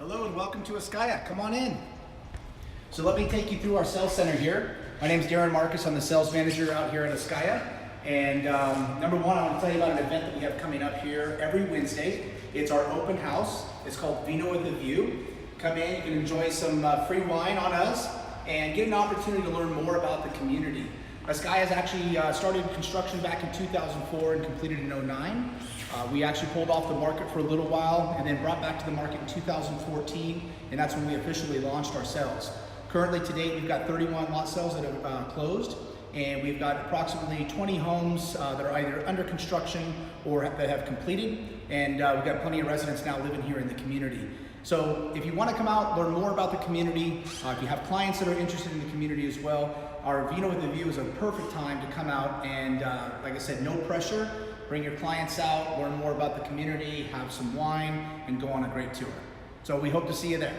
Hello and welcome to ASCAYA. Come on in. So let me take you through our sales center here. My name is Darren Marcus. I'm the sales manager out here at ASCAYA. And number one, I want to tell you about an event that we have coming up here every Wednesday. It's our open house. It's called Vino with a View. Come in, you can enjoy some free wine on us and get an opportunity to learn more about the community. ASCAYA has actually started construction back in 2004 and completed in 2009. We actually pulled off the market for a little while and then brought back to the market in 2014, and that's when we officially launched our sales. Currently to date, we've got 31 lot sales that have closed, and we've got approximately 20 homes that are either under construction or that have completed, and we've got plenty of residents now living here in the community. So if you want to come out, learn more about the community, if you have clients that are interested in the community as well, our Vino with a View is a perfect time to come out and, like I said, no pressure. Bring your clients out, learn more about the community, have some wine, and go on a great tour. So we hope to see you there.